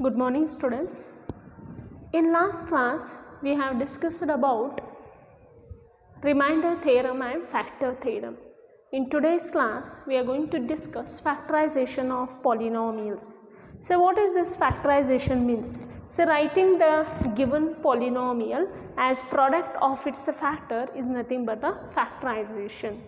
Good morning, students. In last class we have discussed about remainder theorem and factor theorem. In today's class we are going to discuss factorization of polynomials. So what is this factorization means? So writing the given polynomial as product of its factor is nothing but a factorization.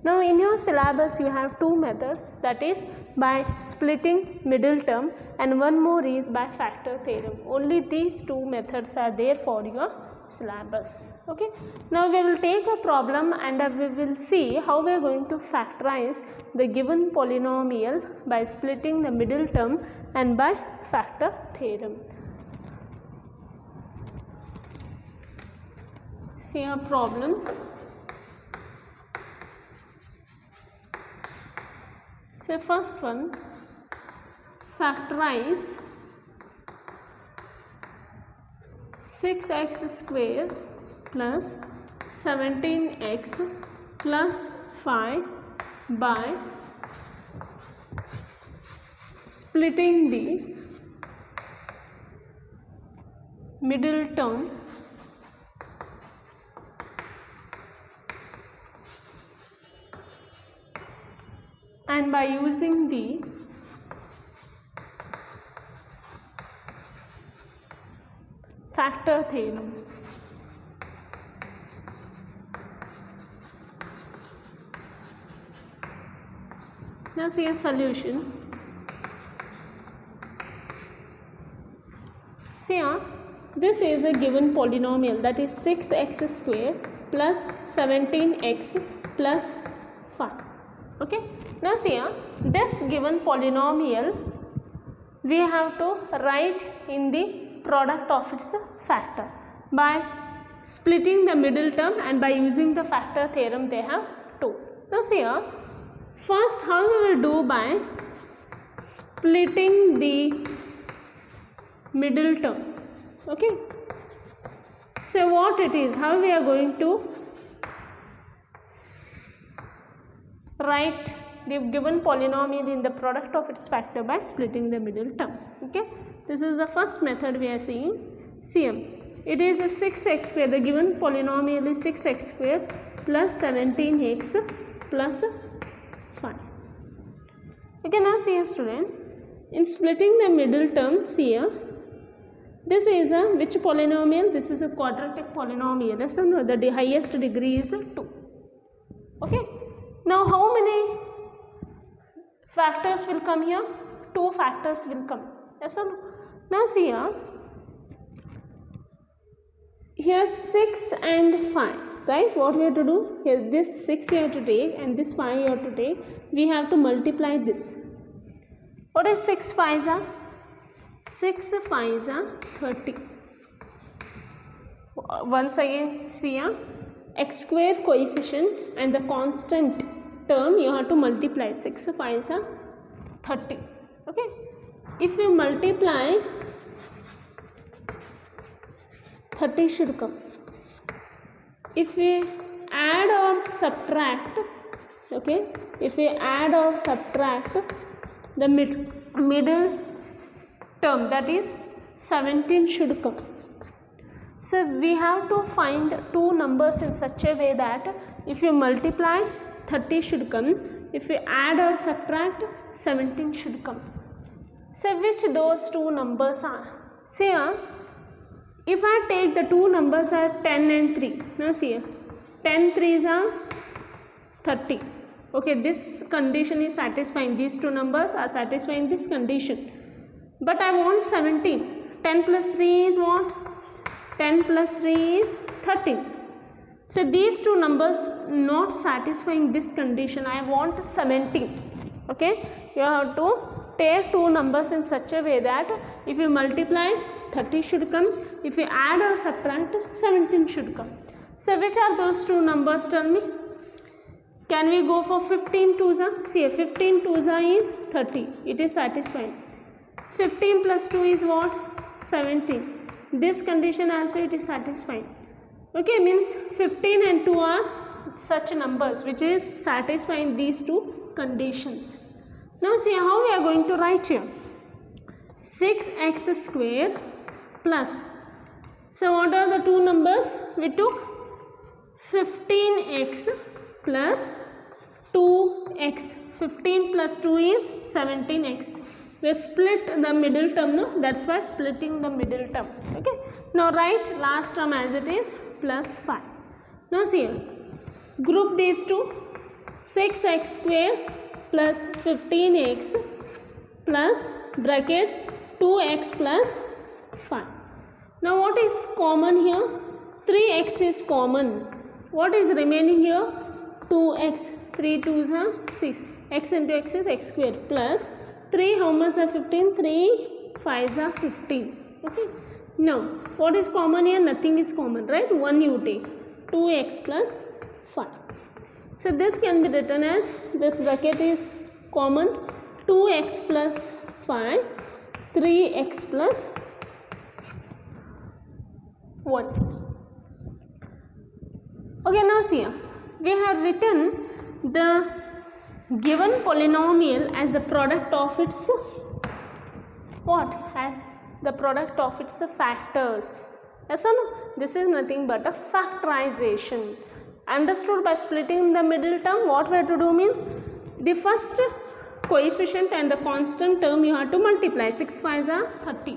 Now in your syllabus you have two methods, that is by splitting middle term and one more is by factor theorem. Only these two methods are there for your syllabus. Okay. Now we will take a problem and we will see how we are going to factorize the given polynomial by splitting the middle term and by factor theorem. See our problems. So first one, factorize 6x square plus 17x plus 5 by splitting the middle term and by using the factor theorem. Now see a solution. See here, this is a given polynomial, that is 6x square plus 17x plus 5. Okay. Now see here, this given polynomial we have to write in the product of its factor by splitting the middle term and by using the factor theorem they have told. Now see here, first how we will do by splitting the middle term. Okay. So what it is, how we are going to write the given polynomial in the product of its factor by splitting the middle term. Okay, this is the first method we are seeing. See, it is a 6x square, the given polynomial is 6x square plus 17x plus 5. Okay, now see here student, in splitting the middle term, see here, this is a which polynomial? This is a quadratic polynomial. Yes or no? The highest degree is 2. Okay, now how many factors will come here? 2 factors will come. Yes or no? Now see here 6 and 5, right? What we have to do? Here this 6 you have to take and this 5 you have to take. We have to multiply this. What is 6 5s are? 6 5s are 30. Once again see here, x square coefficient and the constant term you have to multiply. 6 5s are 30. Okay, if you multiply, 30 should come. If we add or subtract, okay, if we add or subtract the middle term, that is 17 should come. So we have to find two numbers in such a way that if you multiply, 30 should come. If you add or subtract, 17 should come. So which those two numbers are? See here, if I take the two numbers are 10 and 3. Now see here, 10 3s are 30. Okay, this condition is satisfying. These two numbers are satisfying this condition. But I want 17. 10 plus 3 is what? 10 plus 3 is 13. So these two numbers not satisfying this condition. I want 17. Okay, you have to take two numbers in such a way that if you multiply, 30 should come. If you add or subtract, 17 should come. So which are those two numbers? Tell me. Can we go for 15 2s? See, 15 2s is 30. It is satisfying. 15 plus 2 is what? 17. This condition also it is satisfying. Okay, means 15 and 2 are such numbers which is satisfying these two conditions. Now see how we are going to write here. 6x square plus, so what are the two numbers we took? 15x plus 2x. 15 plus 2 is 17x. We split the middle term, no? That's why splitting the middle term. Okay. Now write last term as it is plus 5. Now see here. Group these two. 6x square plus 15x plus bracket 2x plus 5. Now what is common here? 3x is common. What is remaining here? 2x. 3 2s are 6. X into x is x square plus 3, how much are 15? 3 5s are 15. Okay. Now what is common here? Nothing is common, right? 1 you take. 2x plus 5. So this can be written as, this bracket is common, 2x plus 5, 3x plus 1. Okay, now see here. We have written the given polynomial as the product of its what? As the product of its factors. Yes or no? This is nothing but a factorization. Understood by splitting the middle term. What we have to do means, the first coefficient and the constant term you have to multiply. 6 5s are 30.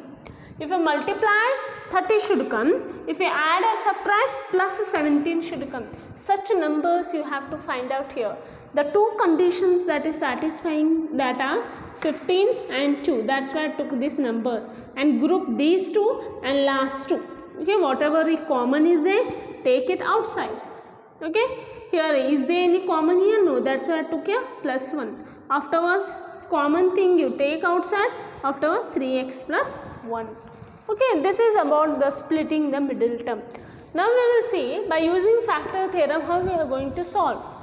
If you multiply, 30 should come. If you add or subtract, plus 17 should come. Such numbers you have to find out here. The two conditions that is satisfying, that are 15 and 2. That's why I took these numbers and group these two and last two. Okay, whatever is common is there, take it outside. Okay, here is there any common here? No, that's why I took here plus 1. Afterwards, common thing you take outside. Afterwards, 3x plus 1. Okay, this is about the splitting the middle term. Now we will see by using factor theorem how we are going to solve.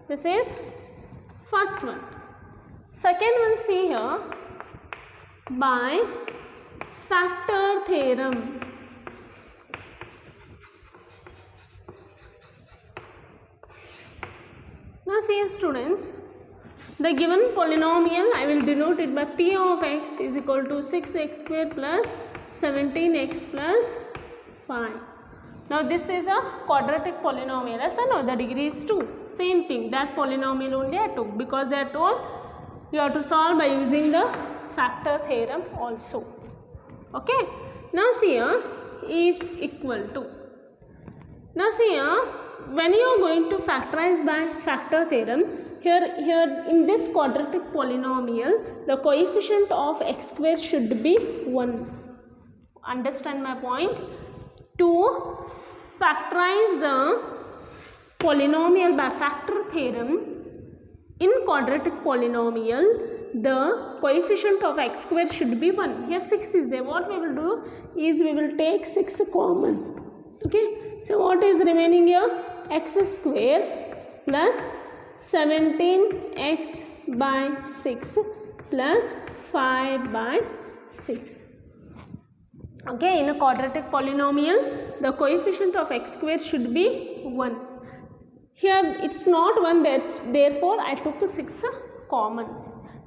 This is first one. Second one, see here, by factor theorem. Now see students, the given polynomial, I will denote it by p of x is equal to 6x square plus 17x plus 5. Now this is a quadratic polynomial. Yes or no? The degree is 2. Same thing, that polynomial only I took, because they are told you have to solve by using the factor theorem also. Okay. Now see here, is equal to. Now see here, when you are going to factorize by factor theorem, here in this quadratic polynomial, the coefficient of x square should be 1. Understand my point? To factorize the polynomial by factor theorem, in quadratic polynomial, the coefficient of x square should be 1. Here 6 is there. What we will do is we will take 6 common. Okay. So what is remaining here? X square plus 17x by 6 plus 5 by 6. Okay, in a quadratic polynomial, the coefficient of x square should be 1. Here it's not 1, therefore I took 6 common.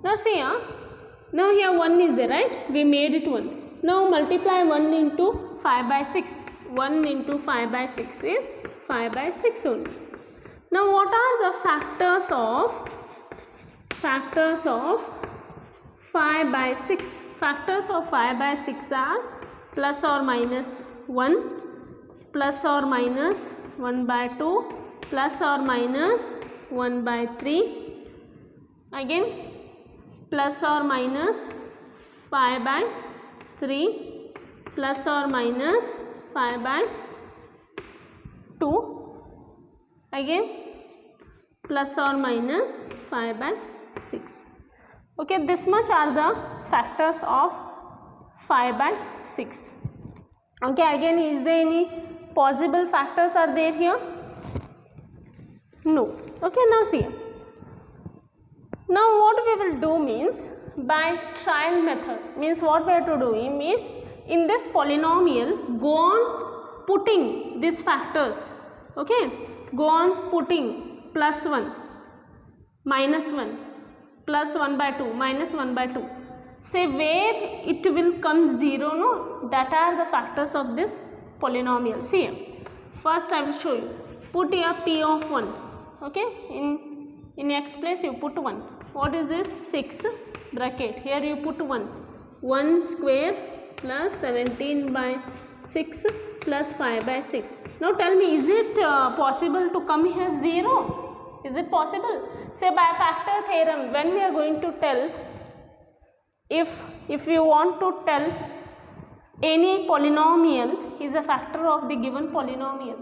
Now see here, now here 1 is there, right? We made it 1. Now multiply 1 into 5 by 6. 1 into 5 by 6 is 5 by 6 only. Now what are the factors of 5 by 6? Factors of 5 by 6 are plus or minus 1, plus or minus 1 by 2, plus or minus 1 by 3, again plus or minus 5 by 3, plus or minus 5 by 2, again plus or minus 5 by 6. Okay, this much are the factors of 5 by 6. Okay, again is there any possible factors are there here? No. Okay, now see. Now what we will do means, by trial method, means what we have to do means, in this polynomial go on putting these factors. Okay, go on putting plus 1, minus 1, plus 1 by 2 minus 1 by 2. Say where it will come 0, no, that are the factors of this polynomial. See, first I will show you. Put here p of 1, okay, in x place you put 1. What is this? 6 bracket, here you put 1 square plus 17 by 6 plus 5 by 6. Now tell me, is it possible to come here 0? Is it possible? Say by factor theorem, when we are going to tell, if you want to tell any polynomial is a factor of the given polynomial,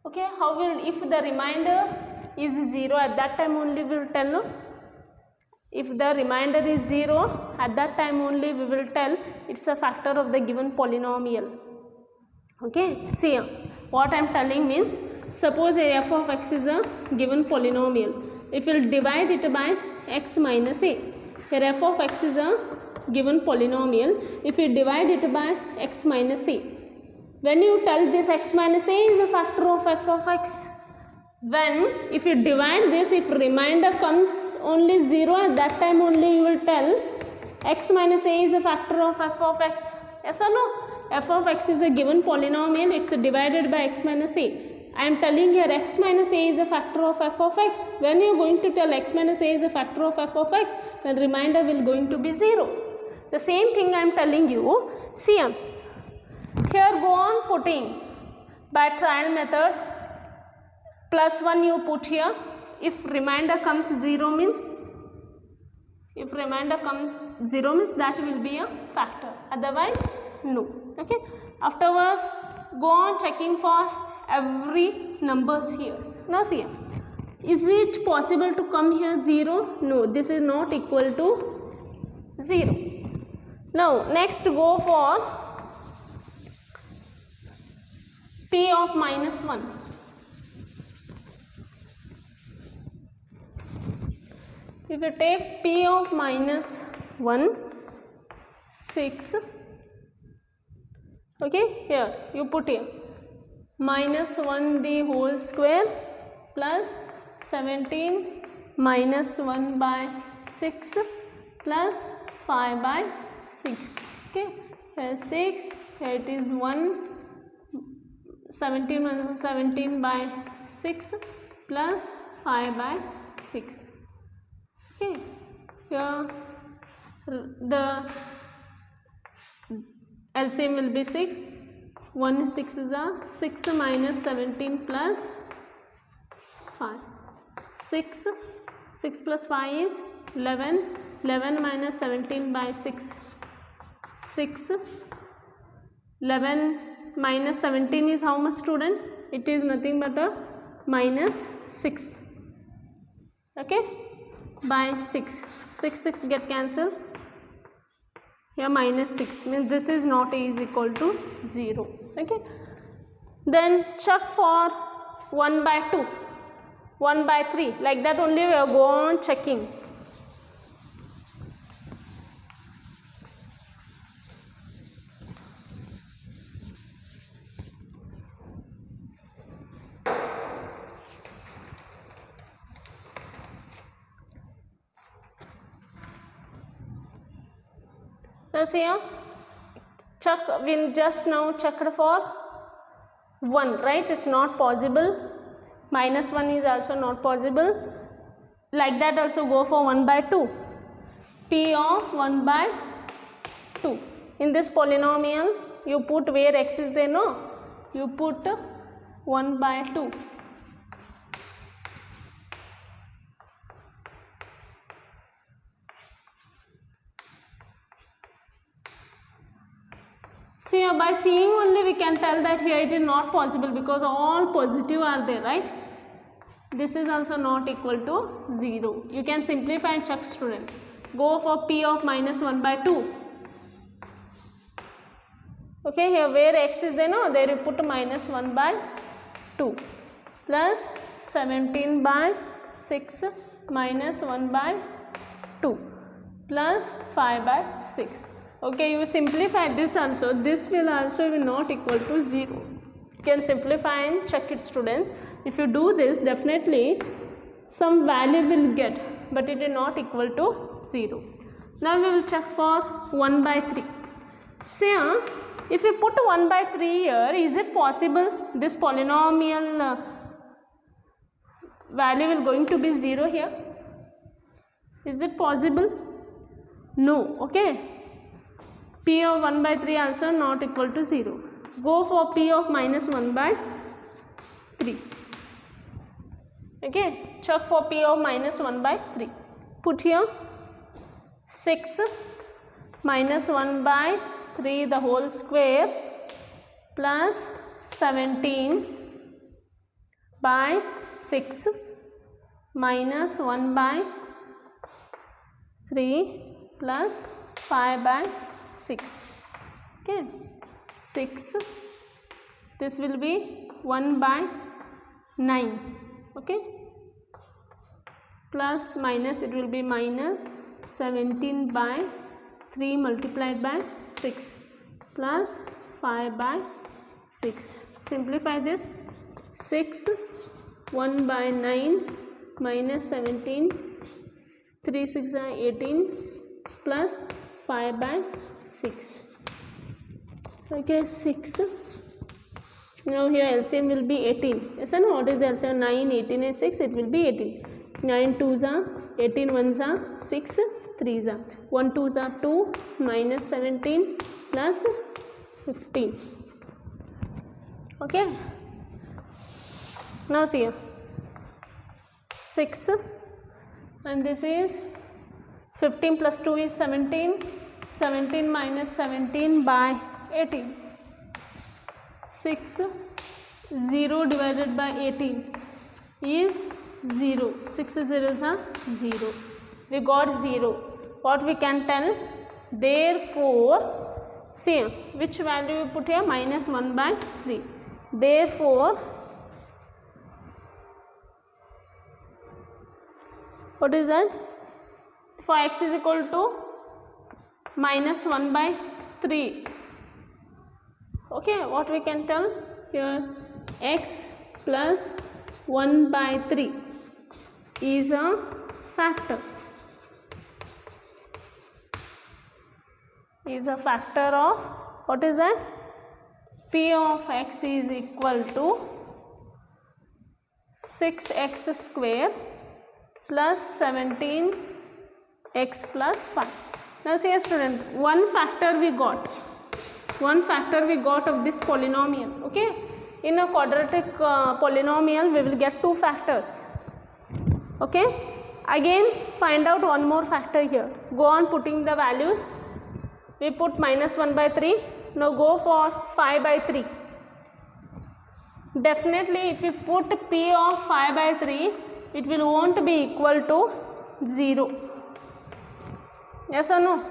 okay, how will, if the remainder is 0, at that time only we will tell, no? If the remainder is 0, at that time only we will tell it's a factor of the given polynomial. Okay, see what I am telling means, suppose a f of x is a given polynomial. If you will divide it by x minus a, here f of x is a given polynomial. If you divide it by x minus a, when you tell this x minus a is a factor of f of x, when if you divide this, if remainder comes only 0, at that time only you will tell x minus a is a factor of f of x. Yes or no? F of x is a given polynomial, it's divided by x minus a. I am telling here x minus a is a factor of f of x. When you are going to tell x minus a is a factor of f of x, then remainder will going to be 0. The same thing I am telling you. See, here go on putting by trial method, plus 1 you put here. If remainder comes 0 means, that will be a factor, otherwise no. Okay, afterwards go on checking for every numbers here. Now see, is it possible to come here 0? No, this is not equal to 0. Now next go for p of minus 1. If you take p of minus 1, 6, okay, here you put here minus 1 the whole square plus 17 minus 1 by 6 plus 5 by 6. Okay, here 6, here it is 1, 17 minus 17 by 6 plus 5 by 6. Okay, here the LCM will be 6. 1 is 6 is a 6 minus 17 plus 5. 6 plus 5 is 11. 11 minus 17 by 6. 6. 11 minus 17 is how much, student? It is nothing but a minus 6. Okay, by 6. 6 get cancelled. Here minus 6 means this is not is equal to 0. Okay, then check for 1 by 2, 1 by 3, like that only we will go on checking. Thus here check, we just now checked for 1, right? It's not possible. Minus 1 is also not possible. Like that also go for 1 by 2. P of 1 by 2. In this polynomial you put where x is there, no? You put 1 by 2. See, by seeing only we can tell that here it is not possible because all positive are there, right? This is also not equal to 0. You can simplify and check, student. Go for p of minus 1 by 2. Okay, here where x is there, no, there you put minus 1 by 2 plus 17 by 6 minus 1 by 2 plus 5 by 6. Okay, you simplify this also. This will also be not equal to 0. You can simplify and check it, students. If you do this, definitely some value will get. but it is not equal to 0. Now we will check for 1 by 3. See, if we put 1 by 3 here, is it possible this polynomial value will going to be 0 here? Is it possible? No. Okay, p of 1 by 3 also not equal to 0. Go for p of minus 1 by 3. Okay, check for p of minus 1 by 3. Put here 6 minus 1 by 3 the whole square plus 17 by 6 minus 1 by 3 plus 5 by 6. Okay, 6, this will be 1 by 9. Okay, plus minus, it will be minus 17 by 3 multiplied by 6 plus 5 by 6. Simplify this. 6, 1 by 9 minus 17, 3 6 are 18 plus 5 by 6. Okay, 6. Now here LCM will be 18. Yes or no? What is the LCM? 9, 18 and 6, it will be 18. 9 2s are 18, 1s are 6, 3s are 1 2s are 2 minus 17 plus 15. Okay. Now see here 6 and this is 15 plus 2 is 17. 17 minus 17 by 18. 6, 0 divided by 18 is 0. 6 zeros are 0. We got 0. What we can tell? Therefore, see which value we put here? Minus 1 by 3. Therefore, what is that? For x is equal to minus 1 by 3. Okay, what we can tell here? X plus 1 by 3 is a factor. Is a factor of, what is that? P of x is equal to 6x square plus 17x plus 5. Now see a student, one factor we got. One factor we got of this polynomial. Okay, in a quadratic polynomial we will get two factors. Okay, again find out one more factor here. Go on putting the values. We put minus 1 by 3. Now go for 5 by 3. Definitely if you put p of 5 by 3, it will won't be equal to 0. Yes or no?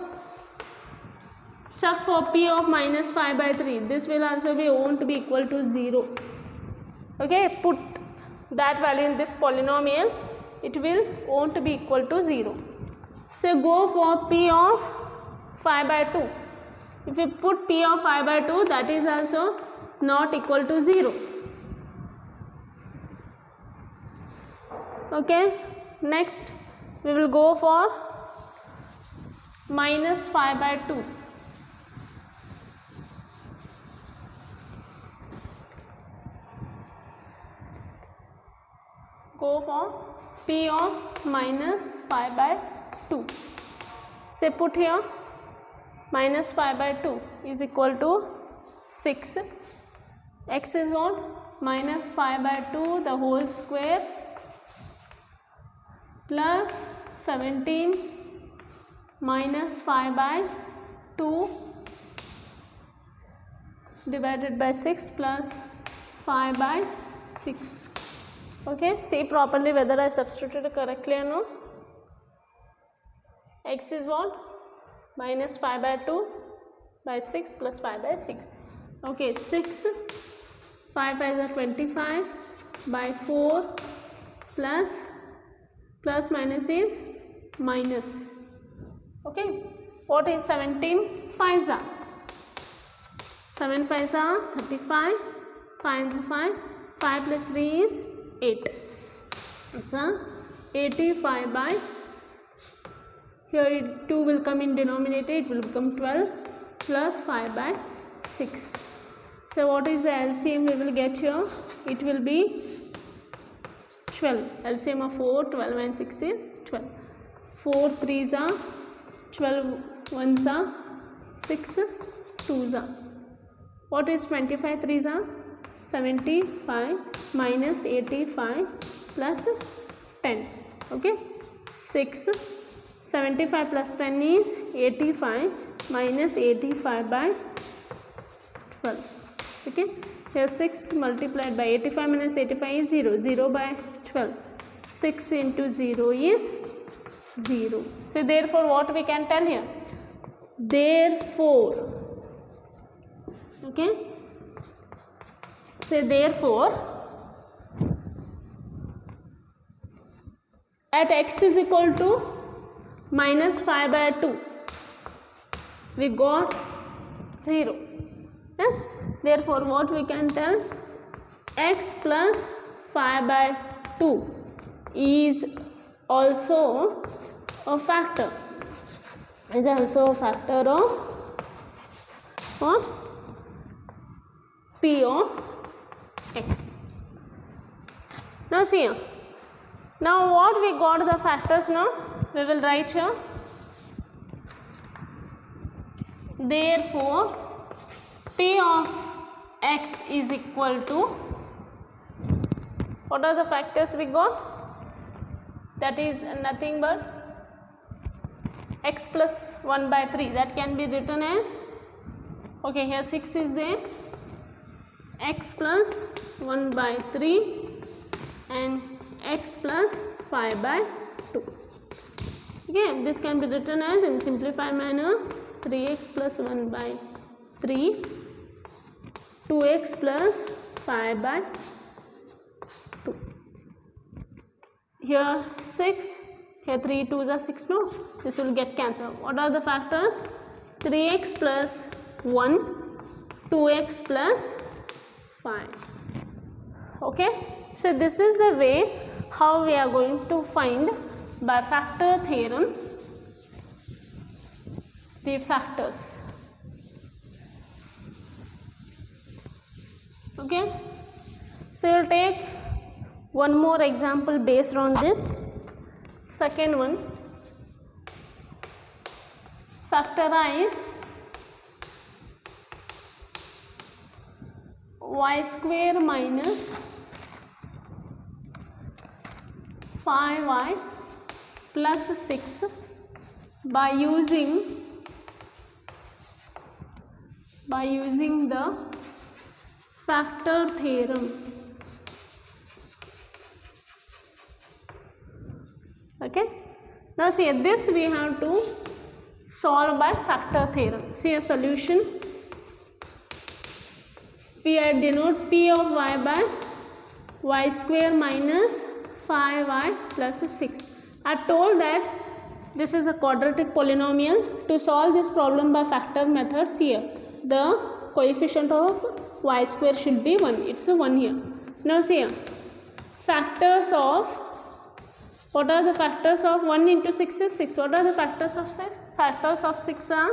Check for p of minus 5 by 3. This will also be won't be equal to 0. Okay, put that value in this polynomial. It will won't be equal to 0. So go for p of 5 by 2. If you put p of 5 by 2, that is also not equal to 0. Okay, next we will go for minus 5 by 2. Go for p of minus 5 by 2. Say put here minus 5 by 2 is equal to 6. X is what? Minus 5 by 2 the whole square plus 17 minus 5 by 2 divided by 6 plus 5 by 6. Okay, see properly whether I substituted correctly or no. X is what? Minus 5 by 2 by 6 plus 5 by 6. Okay, 6, 5 5 are 25 by 4 plus minus is minus. Okay, what is 17 5s are? 7 5s are 35, 5 is 5, 5 plus 3 is 8. It's 85 by here 2 will come in denominator, it will become 12 plus 5 by 6. So what is the LCM we will get here? It will be 12. LCM of 4, 12 and 6 is 12. 4 3s are 12, 1s are 6, 2s are. What is 25 3s are? 75 minus 85 plus 10. Okay, 6. 75 plus 10 is 85 minus 85 by 12. Okay, here 6 multiplied by 85 minus 85 is 0. 0 by 12. 6 into 0 is 0. So therefore what we can tell here? Therefore, okay, so therefore at x is equal to minus 5 by 2 we got 0. Yes, therefore what we can tell? X plus 5 by 2 is also a factor, is also a factor of what? P of x. Now see here, now what we got the factors now? We will write here. Therefore P of x is equal to, what are the factors we got? That is nothing but x plus 1 by 3, that can be written as, okay, here 6 is there, x plus 1 by 3 and x plus 5 by 2. Again, this can be written as, in simplified manner, 3x plus 1 by 3, 2x plus 5 by 2. Here 6, here 3 2s are 6, no? This will get cancelled. What are the factors? 3x plus 1, 2x plus 5. Okay, so this is the way how we are going to find by factor theorem the factors. Okay, so we'll take one more example based on this. Second one, factorize y square minus 5y plus 6 by using the factor theorem. Okay, now see this we have to solve by factor theorem. See a solution. We denote P of y by y square minus 5y plus 6. I told that this is a quadratic polynomial. To solve this problem by factor methods, here the coefficient of y square should be 1. It's a 1 here. Now see here, factors of, what are the factors of 1 into 6 is 6. What are the factors of 6? Factors of 6 are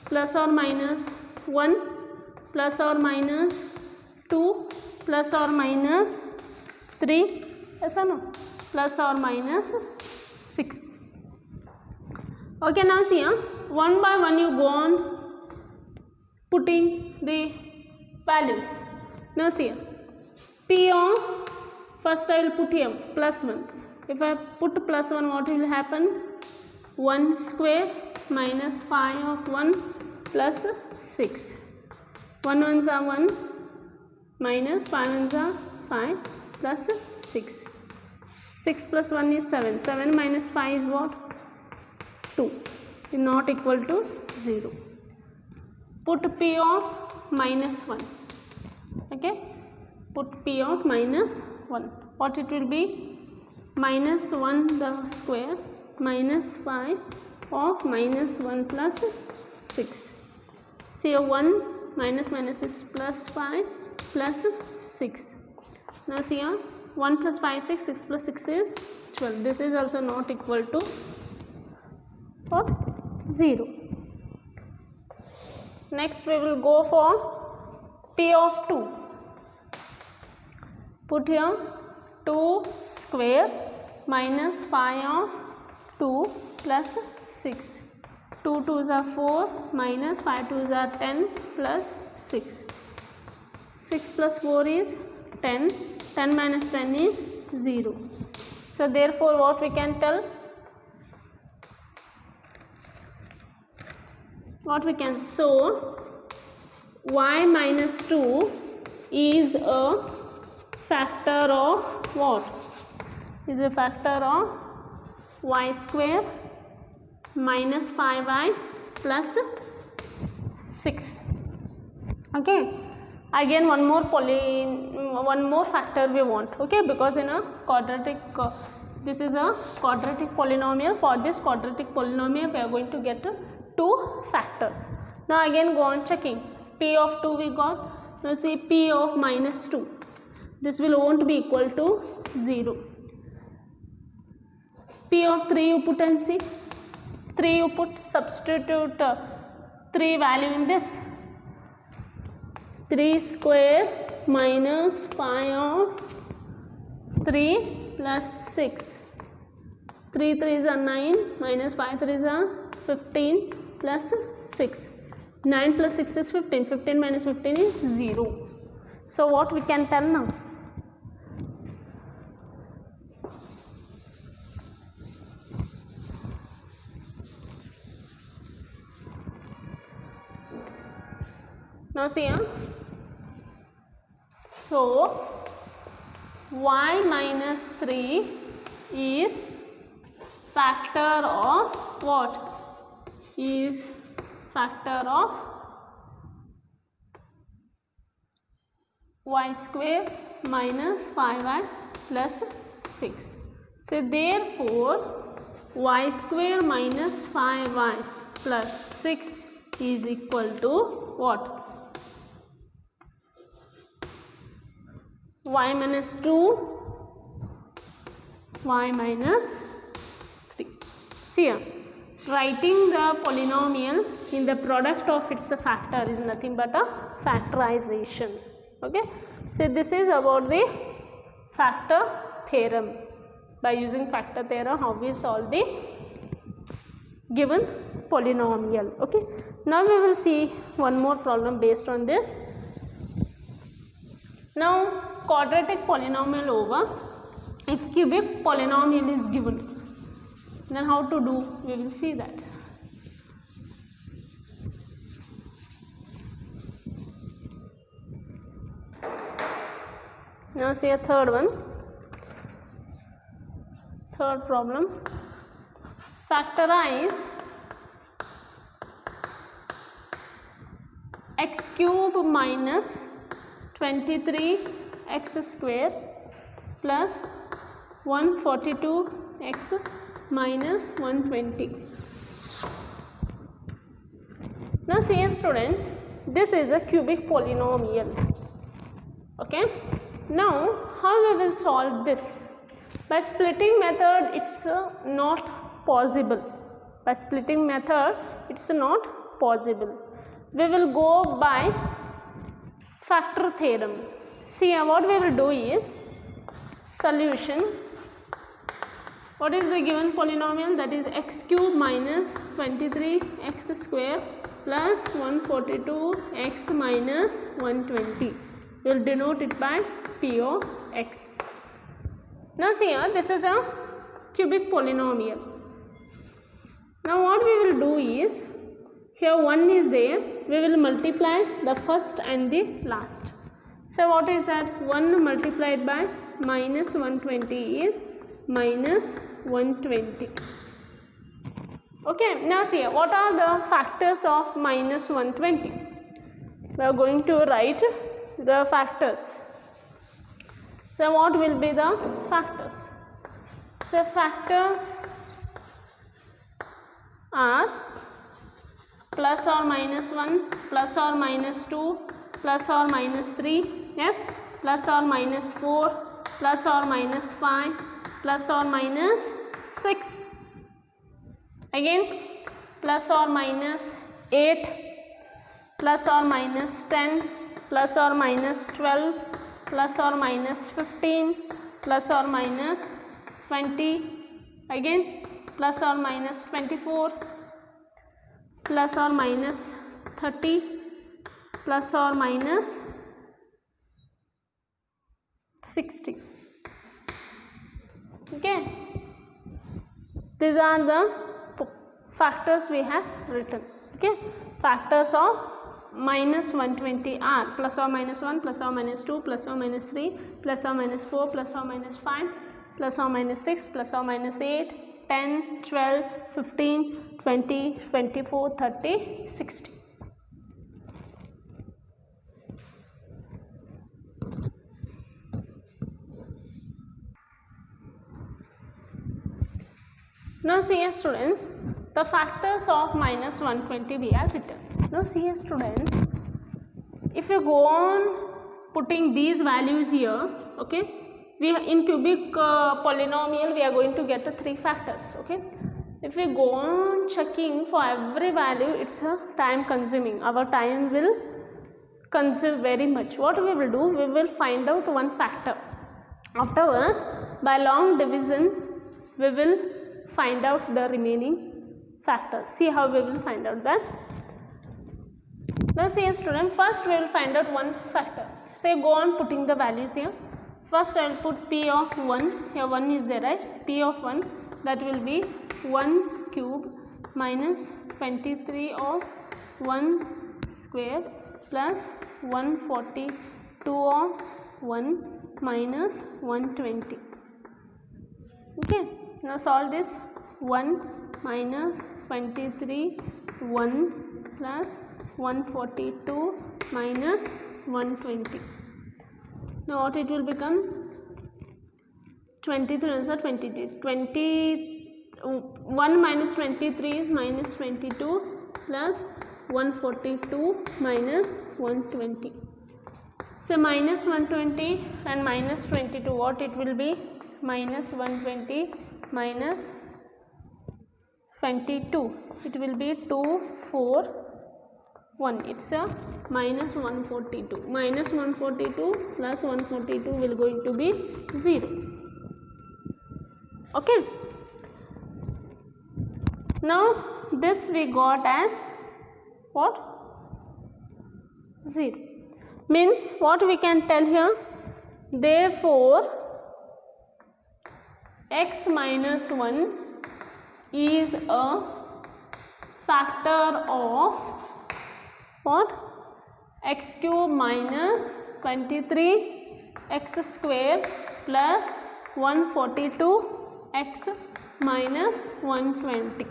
plus or minus 1, plus or minus 2, plus or minus 3, yes or no? Plus or minus 6. Okay, now see here, one by one you go on putting the values. Now see here, P of, first I will put here plus 1. If I put plus 1, what will happen? 1 square minus 5 of 1 plus 6. 1 ones are 1 minus 5 ones are 5 plus 6. 6 plus 1 is 7. 7 minus 5 is what? 2. Is not equal to 0. Put P of minus 1. Okay. Put P of minus 1. What it will be? Minus 1 the square minus 5 of minus 1 plus 6. See, 1 minus minus is plus 5 plus 6. Now see here, 1 plus 5 6, 6 plus 6 is 12. This is also not equal to or 0. Next we will go for P of 2. Put here 2 square minus 5 of 2 plus 6. 2 2s are 4 minus 5 2s are 10 plus 6. 6 plus 4 is 10. 10 minus 10 is 0. So therefore what we can tell? What we can show, y minus 2 is a factor of what? Is a factor of y square minus 5y plus 6. Okay. Again one more factor we want. Okay, because in a quadratic this is a quadratic polynomial. For this quadratic polynomial we are going to get 2 factors. Now again go on checking. P of 2 we got. Now see P of minus 2. This will won't be equal to 0. P of 3 you put and see. 3 you put, substitute 3 value in this. 3 square minus 5 of 3 plus 6. 3 3s are 9 minus 5 3s are 15 plus 6. 9 plus 6 is 15. 15 minus 15 is 0. So what we can tell now? Now see here. So y minus 3 is factor of what? Is factor of y square minus 5y plus 6. So therefore y square minus 5y plus 6 is equal to what? Y minus 2, y minus 3. See here, writing the polynomial in the product of its factor is nothing but a factorization. Okay, so this is about the factor theorem. By using factor theorem, how we solve the given polynomial. Okay, now we will see one more problem based on this. Now quadratic polynomial over. If cubic polynomial is given, then how to do? We will see that. Now see a third one. Third problem. Factorize x cube minus 23x square plus 142x minus 120. Now see student, this is a cubic polynomial. Okay, now how we will solve this? By splitting method it's not possible. By splitting method it's not possible. We will go by factor theorem. See what we will do is solution. What is the given polynomial? That is x cube minus 23x square plus 142x minus 120. We will denote it by p of x. Now see here, this is a cubic polynomial. Now what we will do is, here 1 is there, we will multiply the first and the last. So what is that? 1 multiplied by minus 120 is minus 120. Okay, now see what are the factors of minus 120? We are going to write the factors. So what will be the factors? So factors are plus or minus 1, plus or minus 2, plus or minus 3, yes, plus or minus 4, plus or minus 5, plus or minus 6. Again plus or minus 8 plus or minus 10 plus or minus 12 plus or minus 15 plus or minus 20, again plus or minus 24 plus or minus 30 plus or minus 60. Okay, these are the factors we have written. Okay, factors of minus 120 are plus or minus 1, plus or minus 2, plus or minus 3, plus or minus 4, plus or minus 5, plus or minus 6, plus or minus 8, 10, 12, 15, 20, 24, 30, 60. Now see here students, the factors of minus 120 we have written. Now see here students, if you go on putting these values here, okay, we in cubic polynomial we are going to get the 3 factors. Okay, if we go on checking for every value, it's a time consuming. Our time will consume very much. What we will do, we will find out one factor. Afterwards, by long division, we will find out the remaining factors. See how we will find out that. Now see student, first we will find out one factor. Say go on putting the values here. First I will put p of 1, here 1 is there, right? P of 1, that will be 1 cube minus 23 of 1 square plus 142 of 1 minus 120. Okay, now solve this. 1 minus 23, 1 plus 142 minus 120. Now what it will become? 23 answer 20. 1 minus 23 is minus 22 plus 142 minus 120. So minus 120 and minus 22, what it will be? Minus 120 minus 22, it will be 2, 4, 1, it's a minus 142. Minus 142 plus 142 will going to be 0. Okay, now this we got as what? 0. Means what we can tell here? Therefore x minus 1 is a factor of what? X cube minus 23 x square plus 142 x minus 120.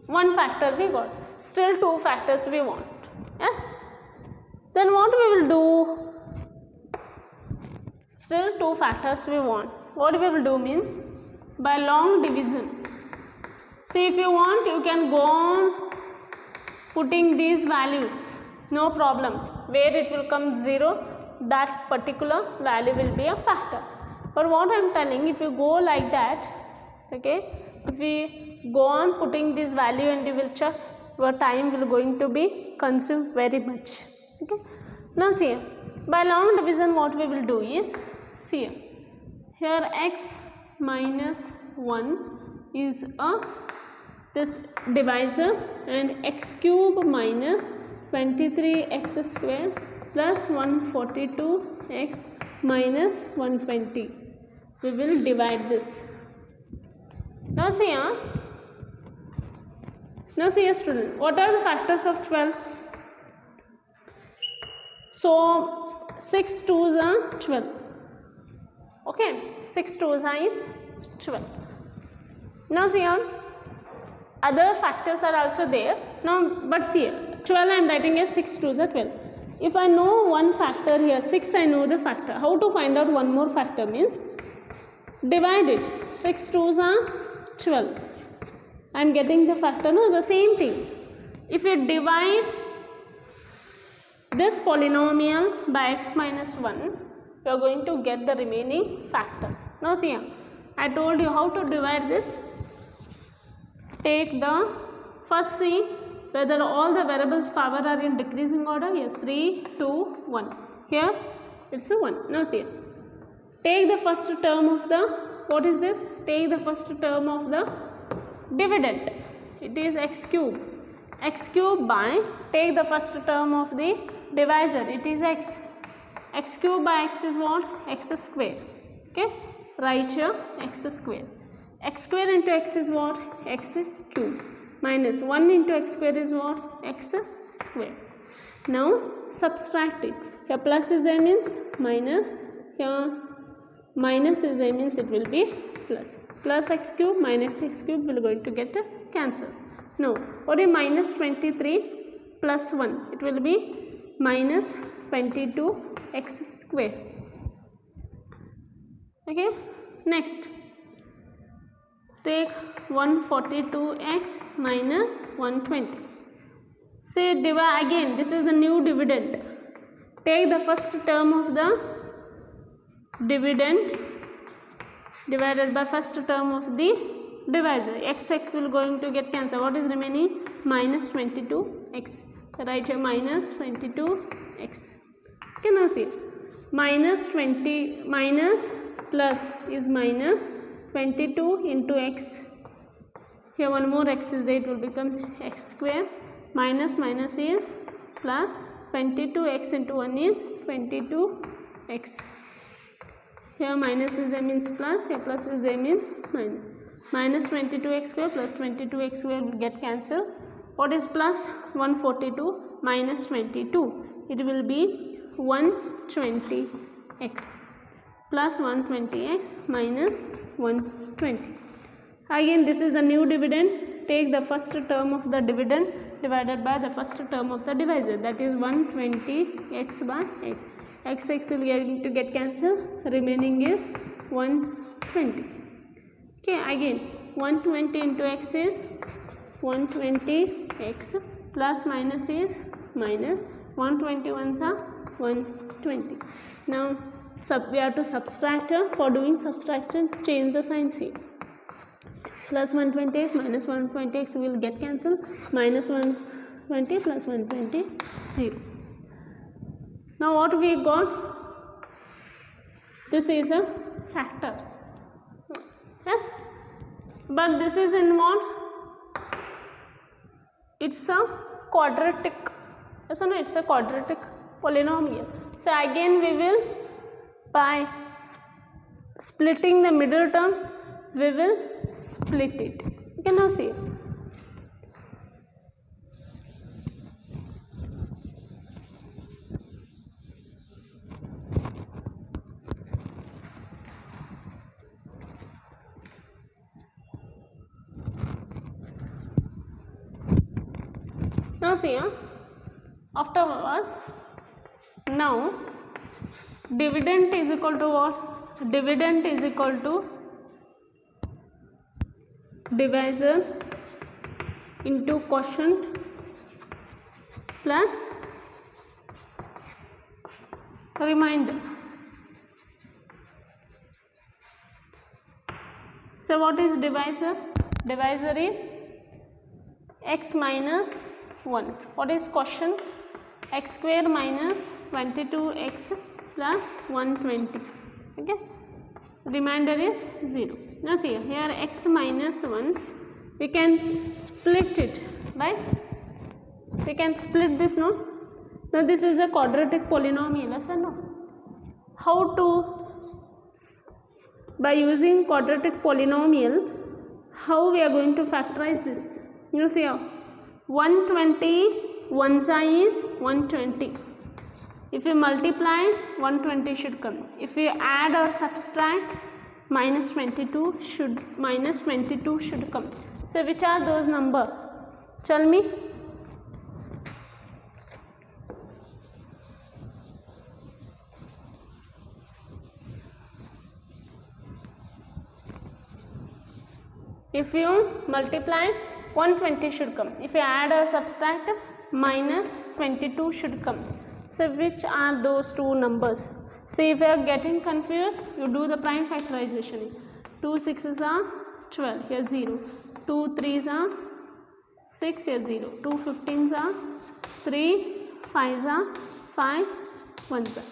One factor we got. Still 2 factors we want. Yes. Then what we will do? Still 2 factors we want. What we will do means by long division. See, if you want, you can go on putting these values. No problem. Where it will come 0, that particular value will be a factor. But what I am telling, if you go like that, okay, if we go on putting this value and you will check, your time will going to be consumed very much. Okay. Now see, by long division what we will do is, see here x minus 1 is a this divisor and x cube minus 23x square plus 142x minus 120. We will divide this. Now see student, what are the factors of 12? So 6 2s are 12. Okay, 6 2s is 12. Now see other factors are also there. Now but see 12 I am writing as 6 2s are 12. If I know one factor here, 6 I know the factor. How to find out one more factor means divide it. 6 2s are 12. I am getting the factor, no, the same thing. If you divide this polynomial by x minus 1, you are going to get the remaining factors. Now see, I told you how to divide this. take the first, see whether all the variables power are in decreasing order. Yes, 3, 2, 1. Here it's a 1. Now see, take the first term of the, what is this? Take the first term of the dividend. It is x cube. X cube by, take the first term of the divisor. It is x. X cube by x is what? X square. Okay. Write here x square. X square into x is what? X cube. Minus 1 into x square is what? X square. Now subtract it. Here plus is there means minus. Here minus is there means it will be plus. Plus x cube minus x cube will going to get cancelled. Now what is minus 23 plus 1? It will be minus 22 x square. Okay. Next, take 142x minus 120. Say divide again. This is the new dividend. Take the first term of the dividend divided by first term of the divisor. X will going to get cancelled. What is remaining? Minus 22x. Write here minus 22x. Okay, now see, minus 20 minus plus is minus 22 into x. Here one more x is there, it will become x square. Minus minus is plus, 22x into 1 is 22x. Here minus is there means plus, here plus is there means minus. Minus 22x square plus 22x square will get cancelled. What is plus? 142 minus 22. It will be 120x. Plus 120x minus 120. Again this is the new dividend. Take the first term of the dividend divided by the first term of the divisor, that is 120x by x. X will get cancelled. Remaining is 120. Okay, again 120 into x is 120x plus minus is minus 121s are 120. Now we have to subtract here. For doing subtraction, change the sign. See, plus 120x minus 120x will get cancelled. Minus 120 plus 120 0. Now what we got? This is a factor. Yes, but this is in what? It's a quadratic. Yes or no? It's a quadratic polynomial. So again we will, by splitting the middle term, we will split it. You can now see. Now see, afterwards, now dividend is equal to what? Dividend is equal to divisor into quotient plus remainder. So what is divisor? Divisor is x minus 1. What is quotient? X square minus 22x plus 120. Okay. Remainder is 0. Now see here x minus 1. We can split it, right? We can split this, no? Now this is a quadratic polynomial, yes or no? How to? By using quadratic polynomial, how we are going to factorize this? You see how 120 one side is 120. If you multiply, 120 should come. If you add or subtract, minus 22 should come. So which are those number? Tell me. If you multiply, 120 should come. If you add or subtract, minus 22 should come. So which are those two numbers? See, if you are getting confused, you do the prime factorization. 2 6s are 12. Here 0. 2 3s are 6, here 0, 2 15s are 3, 5s are 5, 1s are.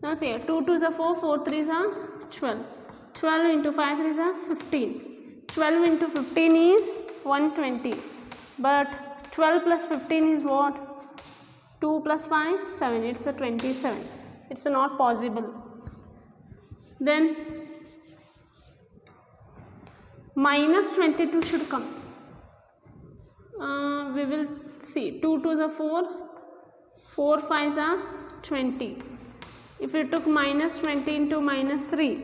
Now see here, 2 2s are 4, 4 3s are 12, 12 into 5 3s are 15, 12 into 15 is 120, but 12 plus 15 is what? 2 plus 5, 7, it's a 27, it's not possible. Then minus 22 should come. We will see 2 2s are 4, 4 5s are 20. If you took minus 20 into minus 3,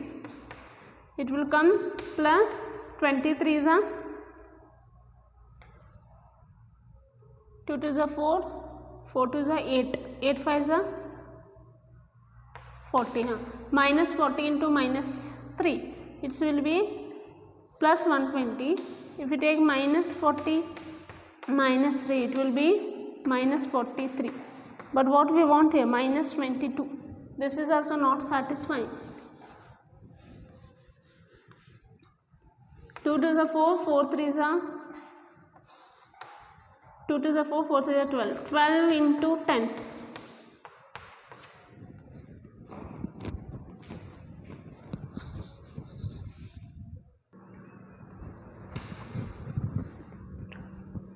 it will come plus 23s are 2 2s are 4, 4 2s are 8, 8 5s are 40. Minus 40 into minus 3, it will be plus 120. If you take minus 40 minus 3, it will be minus 43. But what we want here? Minus 22. This is also not satisfying. 2 2s are 4, 4 3s are 2 2s are 4, 4 3s are 12. 12 into 10.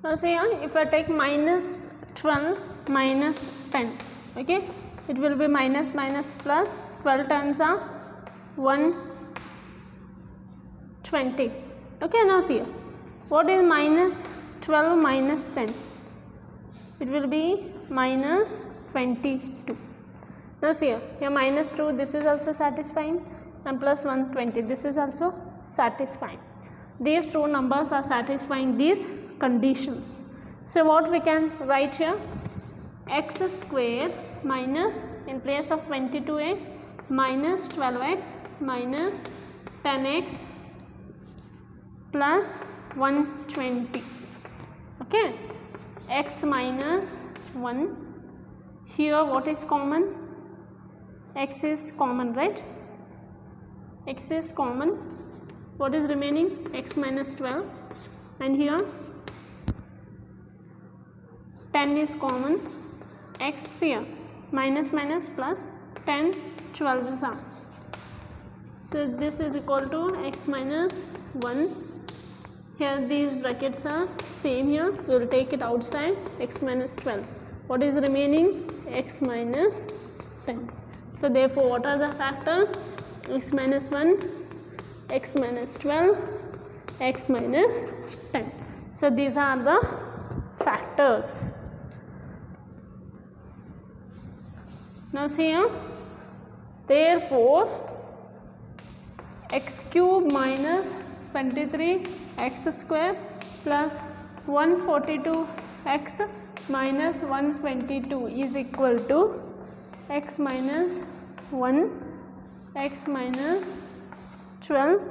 Now say if I take minus 12 minus 10, okay, it will be minus minus plus, 12 tens are 120. Okay, now see what is minus 12 minus 10? It will be minus 22. Now see here minus 2, this is also satisfying, and plus 120, this is also satisfying. These two numbers are satisfying these conditions. So what we can write here? X square minus, in place of 22x, minus 12x minus 10x plus 120. Okay, x minus 1. Here what is common? X is common, right? X is common. What is remaining? X minus 12, and here 10 is common. X here minus minus plus 10, 12 is up. So this is equal to x minus 1. Here these brackets are same here. We will take it outside. X minus 12. What is remaining? X minus 10. So therefore, what are the factors? X minus 1, x minus 12, x minus 10. So these are the factors. Now see here, therefore x cube minus 23 x square plus 142 x minus 122 is equal to x minus 1, x minus 12,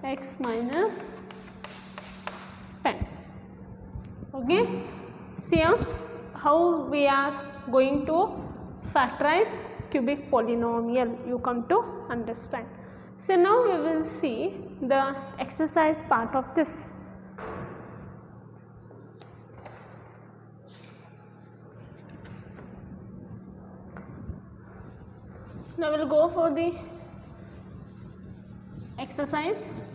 x minus 10. Okay, see here how we are going to factorize cubic polynomial, you come to understand. So now we will see the exercise part of this. Now we will go for the exercise.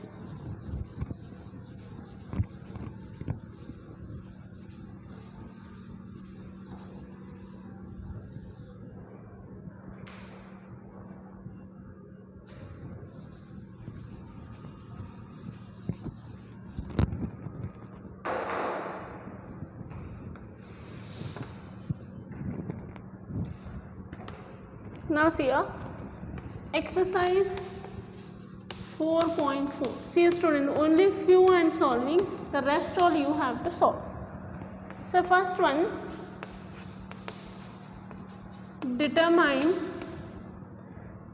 Now see here, exercise 4.4. See student, only few I am solving, the rest all you have to solve. So first one, determine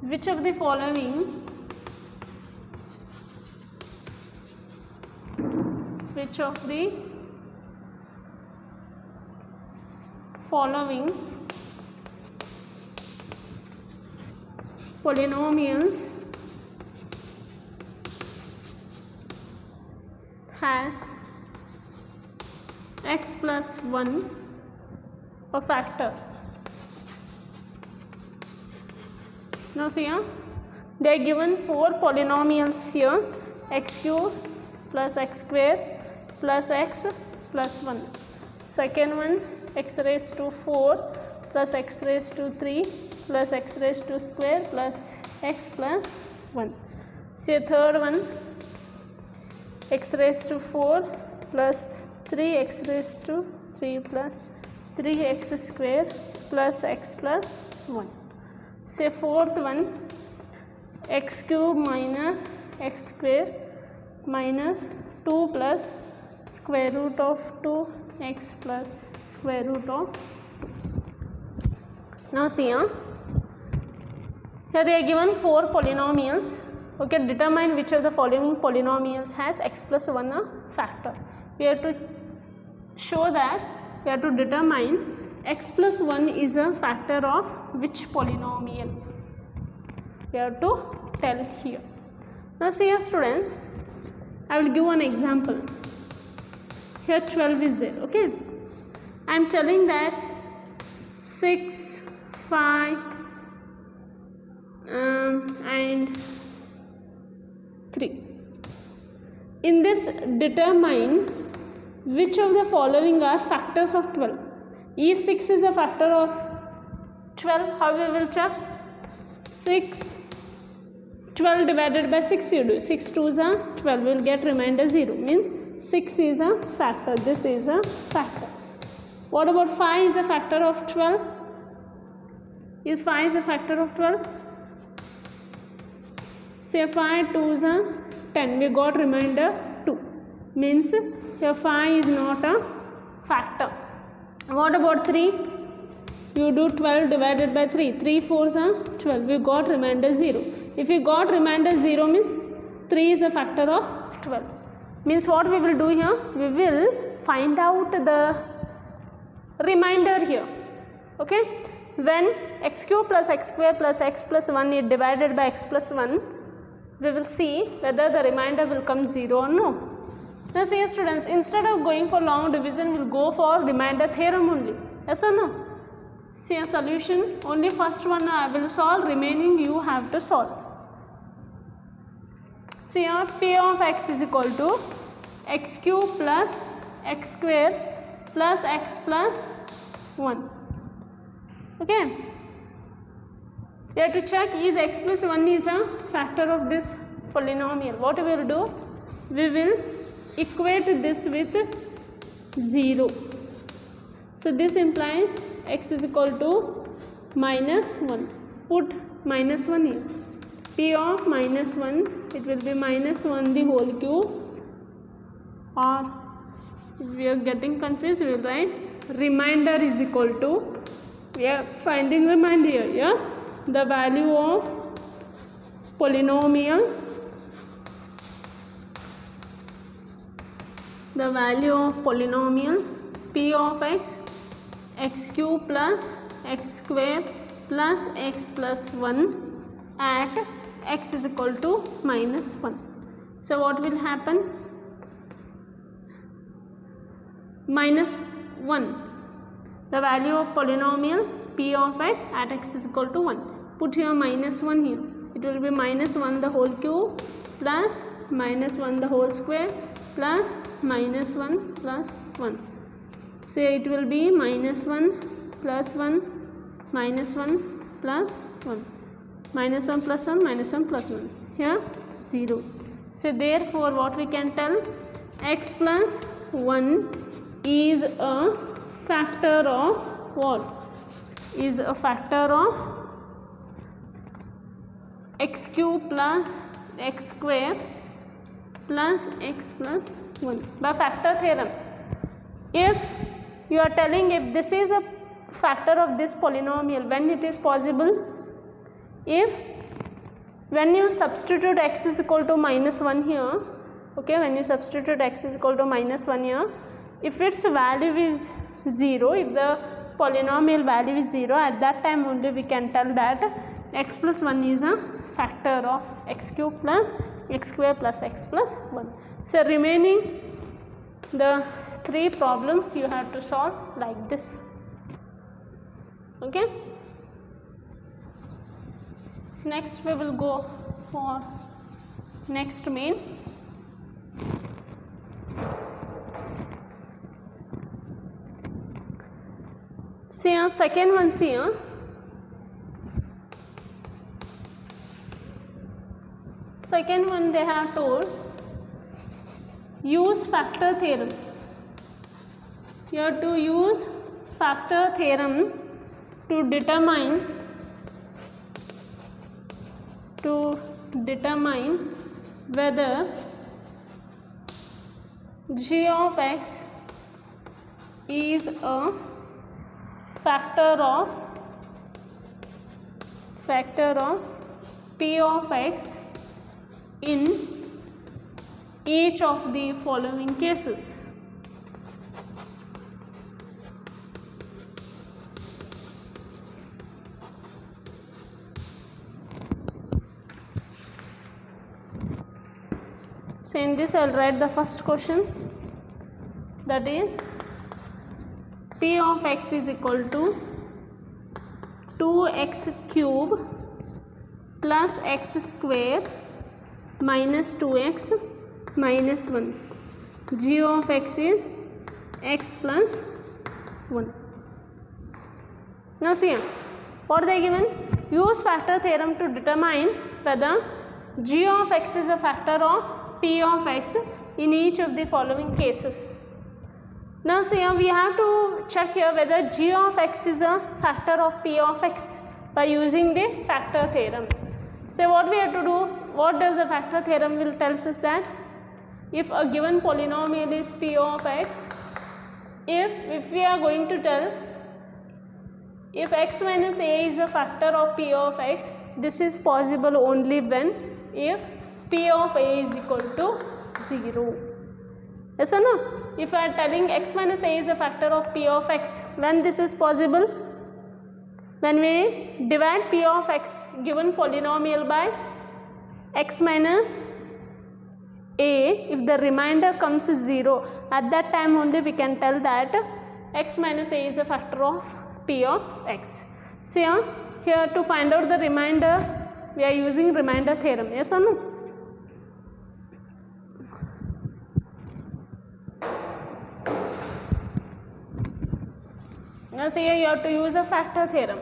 which of the following polynomials has x plus 1 a factor. Now see here, they are given 4 polynomials here, x cube plus x square plus x plus 1. Second one, x raised to 4 plus x raised to 3 plus x raised to square plus x plus 1. See third one, x raised to 4 plus 3x raised to 3 plus 3x square plus x plus 1. Say fourth one, x cube minus x square minus 2 plus square root of 2x plus square root of 2. Now see here they are given 4 polynomials. Okay, determine which of the following polynomials has x plus 1 a factor. We have to show that we have to determine x plus 1 is a factor of which polynomial. We have to tell here. Now see here students, I will give one example. Here 12 is there. Okay, I am telling that 6, 5 and 3. In this, determine which of the following are factors of 12. Is 6 is a factor of 12. How we will check? 12 divided by 6 you do. 6 2s are 12. We will get remainder 0. Means 6 is a factor. This is a factor. What about 5 is a factor of 12? Is 5 is a factor of 12? Say 5 2s are 10. We got remainder 2. Means here 5 is not a factor. What about 3? You do 12 divided by 3. 3 4s are 12. We got remainder 0. If you got remainder 0 means 3 is a factor of 12. Means what we will do here? We will find out the remainder here. Okay. When x cube plus x square plus x plus 1 is divided by x plus 1, we will see whether the remainder will come 0 or no. Now see students, instead of going for long division, we will go for remainder theorem only. Yes or no? See a solution, only first one I will solve, remaining you have to solve. See here, p of x is equal to x cube plus x square plus x plus 1. Okay. We have to check is x plus 1 is a factor of this polynomial. What we will do? We will equate this with 0. So this implies x is equal to minus 1. Put minus 1 here. P of minus 1, it will be minus 1 the whole cube, or if we are getting confused, we will write remainder is equal to, we are finding remainder here, yes, the value of polynomials, the value of polynomial p of x, x cube plus x square plus x plus 1 at x is equal to minus 1. So what will happen? Minus 1, the value of polynomial p of x at x is equal to 1. Put here minus 1 here. It will be minus 1 the whole cube plus minus 1 the whole square plus minus 1 plus 1. Say it will be minus 1 plus 1 minus 1 plus 1. Minus 1 plus 1 minus 1 plus 1. Here 0. So therefore what we can tell? X plus 1 is a factor of what? Is a factor of x cube plus x square plus x plus 1 by factor theorem. If you are telling if this is a factor of this polynomial, when it is possible? If when you substitute x is equal to minus 1 here, okay, when you substitute x is equal to minus 1 here, if its value is 0, if the polynomial value is 0, at that time only we can tell that x plus 1 is a factor of x cube plus x square plus x plus 1. So remaining the 3 problems you have to solve like this. Okay, next we will go for next main. See here, second one, see here. Second one they have told use factor theorem. You have to use factor theorem to determine whether g of x is a factor of p of x in each of the following cases. So in this I will write the first question, that is p of x is equal to 2x cube plus x square minus 2x minus 1. G of x is x plus 1. Now see what they given, use factor theorem to determine whether g of x is a factor of p of x in each of the following cases. Now see we have to check here whether g of x is a factor of p of x by using the factor theorem. So what we have to do, what does the factor theorem will tells us that if a given polynomial is p of x, if we are going to tell if x minus a is a factor of p of x, this is possible only when if p of a is equal to 0. Yes or no? If I am telling x minus a is a factor of p of x, when this is possible? When we divide p of x given polynomial by x minus a, if the remainder comes 0, at that time only we can tell that x minus a is a factor of p of x. So here to find out the remainder we are using remainder theorem. Yes or no? Now see here you have to use a factor theorem.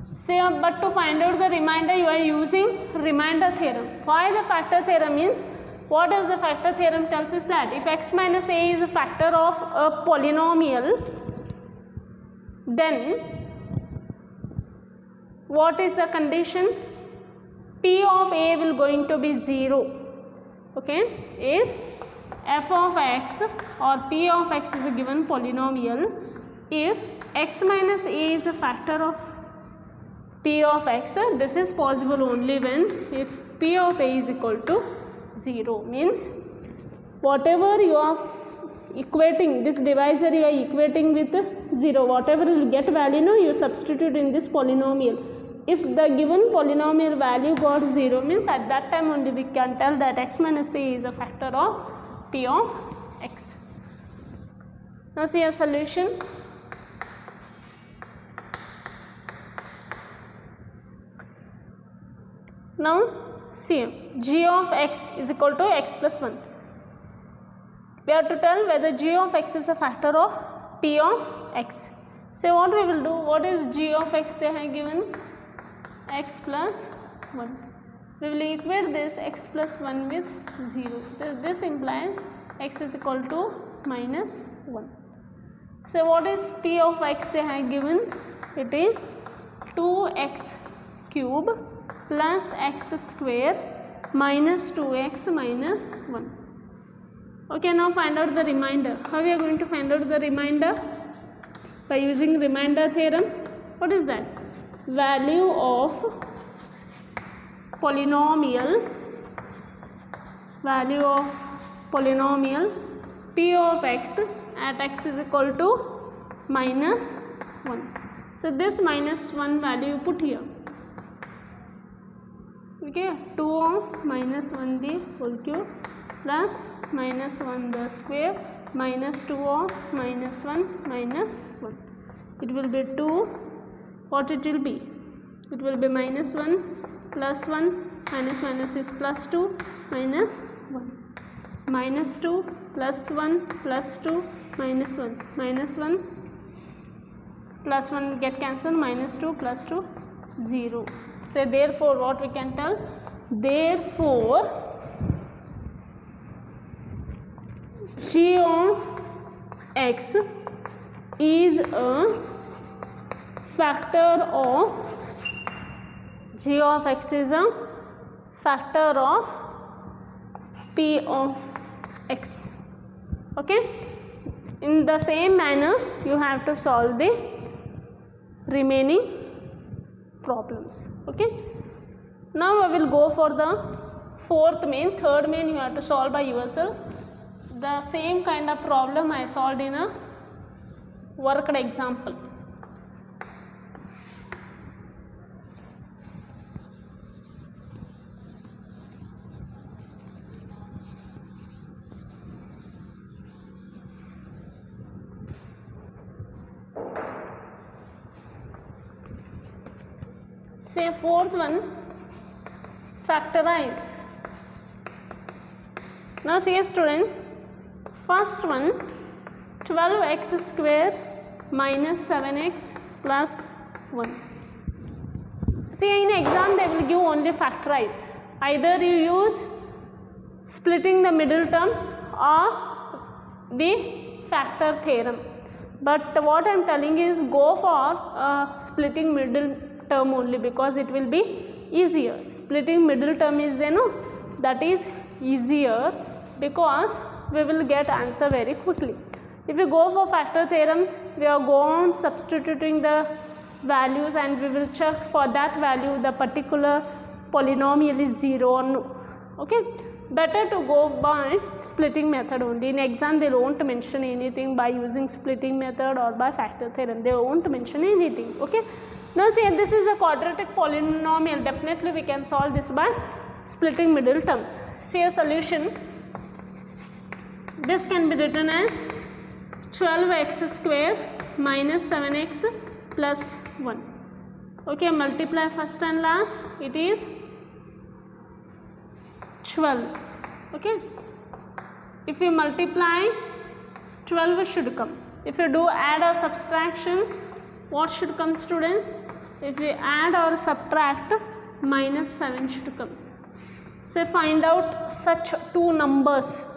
See here, but to find out the remainder you are using remainder theorem. Why the factor theorem means, what does the factor theorem tells us that if x minus a is a factor of a polynomial, then what is the condition? P of a will going to be 0. Okay, if f of x or p of x is a given polynomial, if x minus a is a factor of p of x, this is possible only when if p of a is equal to 0, means whatever you are equating, this divisor you are equating with 0, whatever you will get value, no, you substitute in this polynomial. If the given polynomial value got 0, means at that time only we can tell that x minus a is a factor of p of x. Now see a solution. Now see g of x is equal to x plus 1. We have to tell whether g of x is a factor of p of x. So what we will do, what is g of x they have given? X plus 1. We will equate this x plus 1 with 0. This implies x is equal to minus 1. So what is p of x they have given? It is 2x cube plus x square minus 2x minus 1. Okay, now find out the remainder. How we are going to find out the remainder? By using remainder theorem. What is that? Value of polynomial p of x at x is equal to minus 1. So this minus 1 value you put here. Okay, 2 of minus 1 the whole cube plus minus 1 the square minus 2 of minus 1 minus 1. It will be 2. What it will be? It will be minus 1 plus 1 minus minus is plus 2 minus 1. Minus 2 plus 1 plus 2 minus 1 minus 1 plus 1 get cancelled, minus 2 plus 2 0. So therefore what we can tell? Therefore g of x is a factor of g of x is a factor of p of x. Okay, in the same manner you have to solve the remaining problems. Okay, now I will go for the fourth main. Third main you have to solve by yourself. The same kind of problem I solved in a worked example. Say fourth one, factorize. Now see students, first one 12x square minus 7x plus 1. See in exam they will give only factorize. Either you use splitting the middle term or the factor theorem. But what I am telling is go for splitting middle term only, because it will be easier. Splitting middle term is that is easier because we will get answer very quickly. If you go for factor theorem, we are going substituting the values and we will check for that value the particular polynomial is 0 or no. Okay, better to go by splitting method only. In exam they won't mention anything by using splitting method or by factor theorem, they won't mention anything. Okay, now see this is a quadratic polynomial, definitely we can solve this by splitting middle term. See a solution, this can be written as 12x square minus 7x plus 1. Okay, multiply first and last, it is 12. Okay, if you multiply 12 should come. If you do add or subtraction, what should come students? If we add or subtract, minus 7 should come. Say find out such two numbers.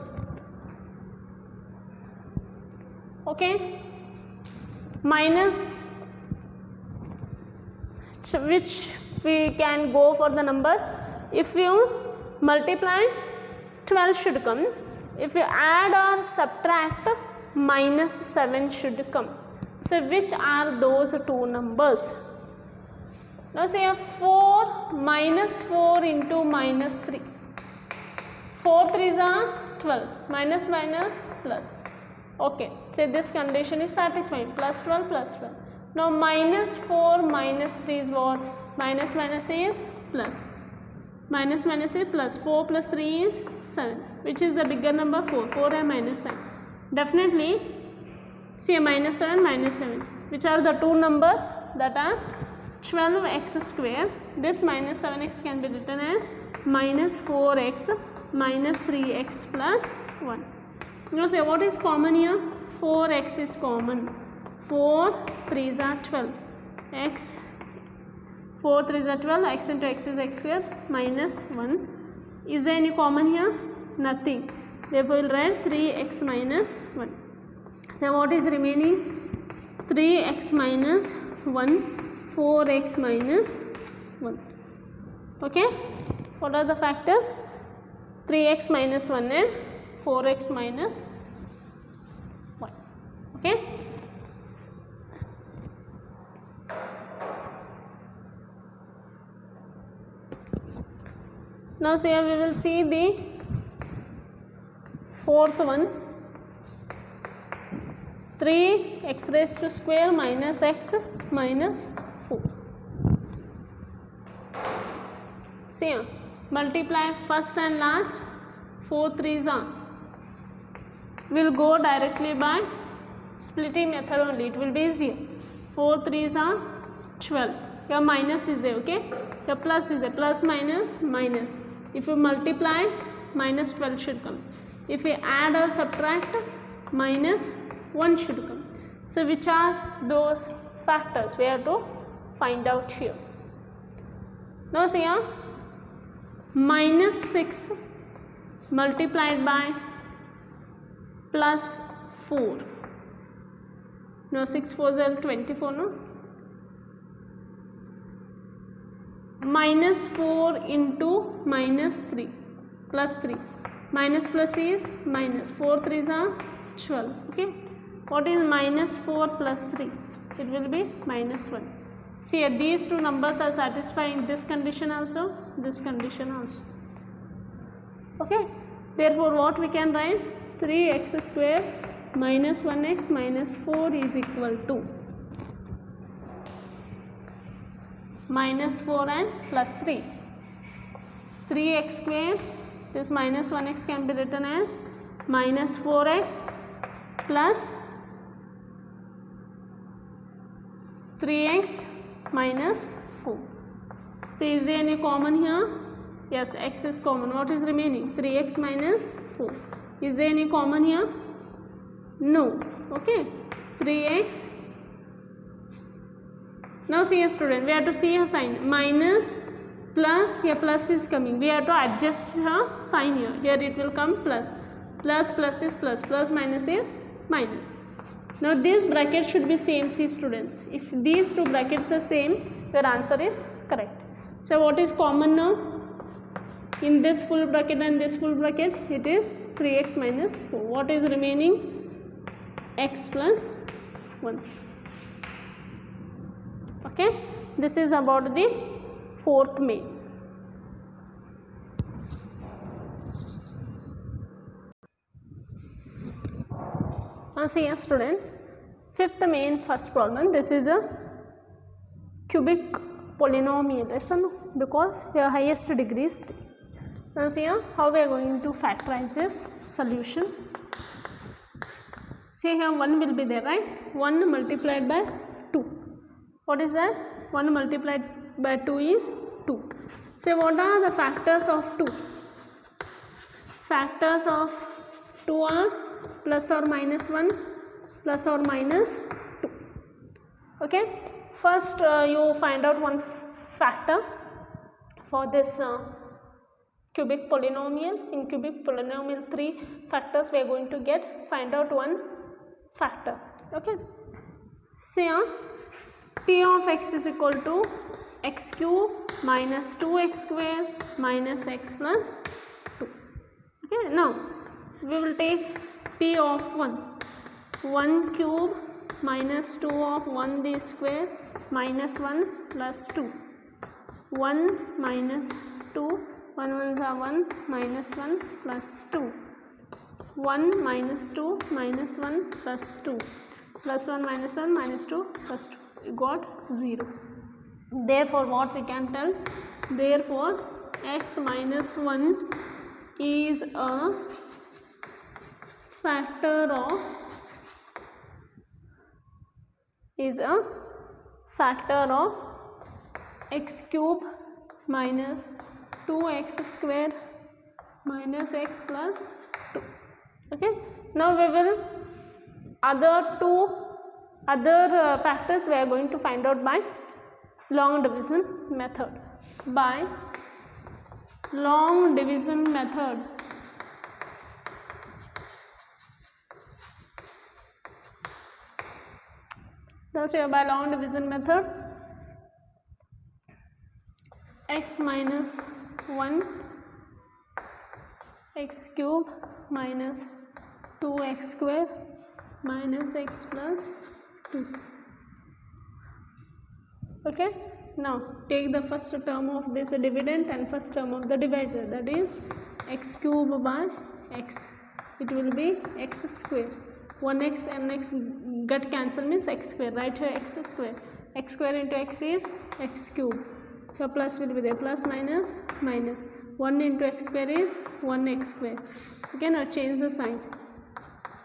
Okay, minus which we can go for the numbers. If you multiply, 12 should come. If you add or subtract, minus 7 should come. So which are those two numbers? Now say 4 minus 4 into minus 3. 4 3s are 12. Minus minus plus. Okay, say this condition is satisfied. Plus 12 plus 12. Now minus 4 minus 3 is what? Minus minus is plus. Minus minus is plus. 4 plus 3 is 7. Which is the bigger number? 4. 4 and minus 7. Definitely see minus 7 minus 7. Which are the two numbers? That are 12x square. This minus 7x can be written as minus 4x minus 3x plus 1. You say what is common here? 4x is common. 4 3s are 12. X 4 3s are 12. X into x is x square minus 1. Is there any common here? Nothing. Therefore, we will write 3x minus 1. So what is remaining? 3x minus 1, 4x minus 1. Okay. What are the factors? 3x minus 1 and 4x minus 1. Okay. Now here we will see the fourth one. 3x raised to square minus x minus 4. See here, multiply first and last. 4 3s are we'll go directly by splitting method only, it will be easier. 4 3s are 12. Here minus is there, okay? Here plus is there, plus minus minus. If you multiply, minus 12 should come. If you add or subtract, minus 1 should come. So which are those factors we have to find out here? Now see here, minus 6 multiplied by plus 4. No, 6 4s are 24, no? Minus 4 into minus 3 plus 3. Minus plus is minus. 4 3s are 12. Okay. What is minus 4 plus 3? It will be minus 1. See, these two numbers are satisfying this condition also, this condition also. Okay. Therefore, what we can write? 3x square minus 1x minus 4 is equal to minus 4 and plus 3. 3x square, this minus 1x can be written as minus 4x plus 3x minus 4. So, is there any common here? Yes, x is common. What is remaining? 3x minus 4. Is there any common here? No. Okay. 3x. Now see a student, we have to see a sign. Minus plus, here plus is coming. We have to adjust her sign here. Here it will come plus. Plus plus is plus. Plus minus is minus. Now this bracket should be same, see students. If these two brackets are same, your answer is correct. So what is common now? In this full bracket and this full bracket, it is 3x minus 4. What is remaining? X plus 1. Okay. This is about the fourth main. Now see a student, fifth main first problem. This is a cubic polynomial, yes or no? Because your highest degree is 3. Now see here, how we are going to factorize this solution. See here, 1 will be there, right? 1 multiplied by 2. What is that? 1 multiplied by 2 is 2. So what are the factors of 2? Factors of 2 are plus or minus 1, plus or minus 2. Okay. First you find out one factor for this cubic polynomial. In cubic polynomial 3 factors we are going to get. Find out one factor. Okay. Say p of x is equal to x cube minus 2x square minus x plus 2. Okay. Now we will take p of 1 cube minus 2 of 1 d square minus 1 plus 2. 1 minus 2, 1 ones are 1 minus 1 plus 2. 1 minus 2 minus 1 plus 2 plus 1 minus 1 minus 2 plus 2. You got 0. Therefore, what we can tell? Therefore, x minus 1 is a factor of x cube minus 2x square minus x plus 2. Okay. Now we will other factors we are going to find out by long division method. By long division method. Now say by long division method, x minus 1 x cube minus 2x square minus x plus 2. Okay. Now take the first term of this dividend and first term of the divisor, that is x cube by x. It will be x square. 1x and x get cancelled means x square. Write here x square. X square into x is x cube. So plus will be there. Plus minus minus. 1 into x square is 1x square. Okay. Now change the sign.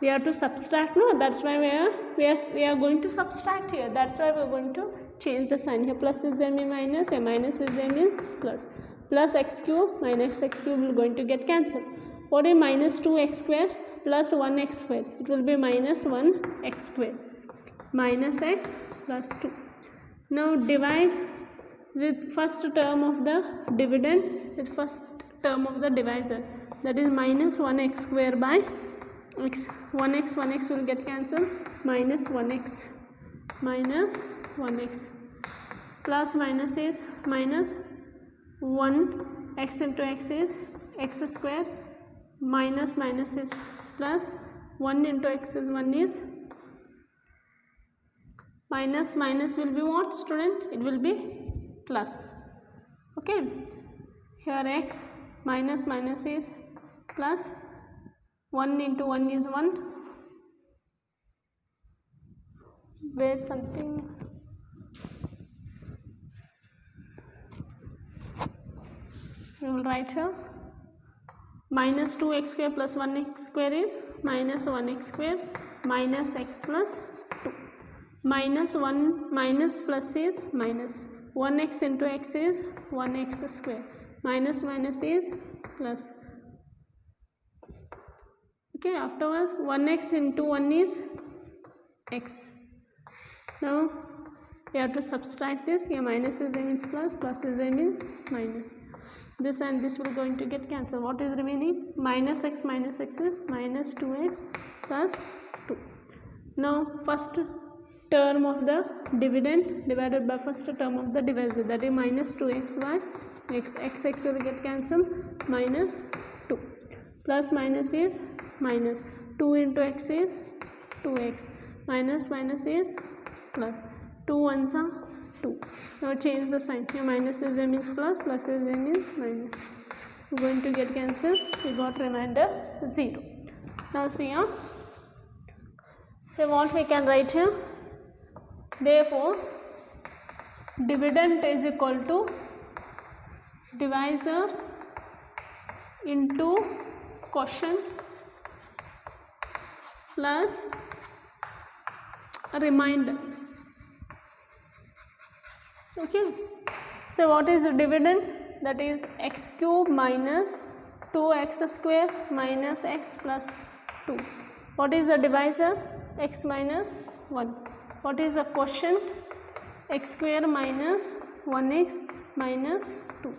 we have to subtract, no, that's why we are going to subtract here, that's why we are going to change the sign here. Plus is there means minus, a minus is there means plus. Plus x cube minus x cube will going to get cancelled. What is minus 2x square plus 1x square? It will be minus 1x square, minus x plus 2. Now divide with first term of the dividend with first term of the divisor, that is minus 1x square by x. 1x will get cancelled, minus 1x plus minus is minus 1 x into x is x square, minus is plus 1 into x is 1 is minus will be what, student? It will be plus. Okay, here x minus is plus 1 into 1 is 1. Where something we will write here, minus 2x square plus 1x square is minus 1x square minus x plus 2. Minus 1 minus plus is minus 1x into x is 1x square, minus is plus. Okay, afterwards 1x into 1 is x. Now we have to subtract this, here minus is there means plus, plus is there means minus. This and this will going to get cancelled. What is remaining? Minus x is minus 2x plus 2. Now first term of the dividend divided by first term of the divisor, that is minus 2x by x will get cancelled, minus 2 plus minus is minus 2 into x is 2x, minus is plus, 2 ones are 2. Now change the sign, here minus is there means plus, plus is there means minus. We're going to get cancelled, we got remainder 0. Now see here, so what we can write here, therefore dividend is equal to divisor into quotient plus a remainder. Okay, so what is the dividend? That is x cube minus 2x square minus x plus 2. What is the divisor? X minus 1. What is the quotient? X square minus 1x minus 2.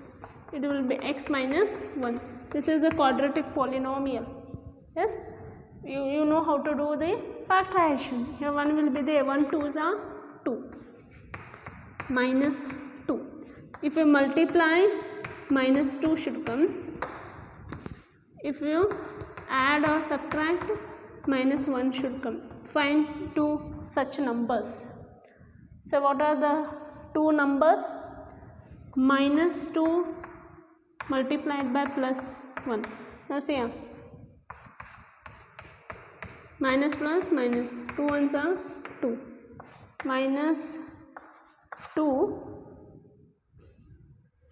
It will be x minus 1. This is a quadratic polynomial. Yes, you know how to do the factorization. Here 1 will be there, 1 2s are 2, minus 2. If you multiply, minus 2 should come. If you add or subtract, minus 1 should come. Find two such numbers. So what are the two numbers? Minus 2 multiplied by plus 1. Now see here, minus plus minus, 2 ones are 2, minus 2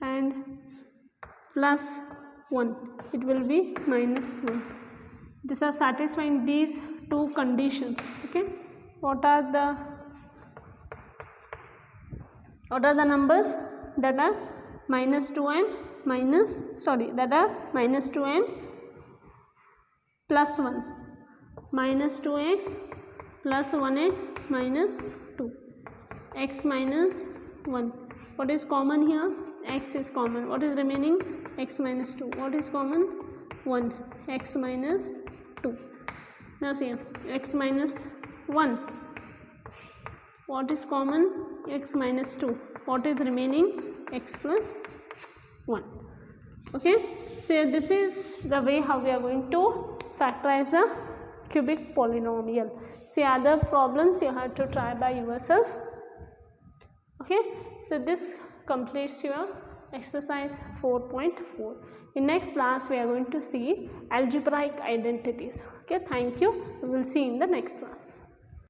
and plus 1, it will be minus 1. These are satisfying these two conditions. Okay, what are the numbers that are minus 2 and that are minus 2 and plus 1, minus 2x plus 1x minus 2, x minus 1. What is common here? X is common. What is remaining? X minus 2. What is common? 1. X minus 2. Now see, x minus 1. What is common? X minus 2. What is remaining? X plus 1. Okay, so this is the way how we are going to factorize the cubic polynomial. See, other problems you have to try by yourself. Okay, so this completes your exercise 4.4. In next class we are going to see algebraic identities. Okay, thank you. We will see in the next class.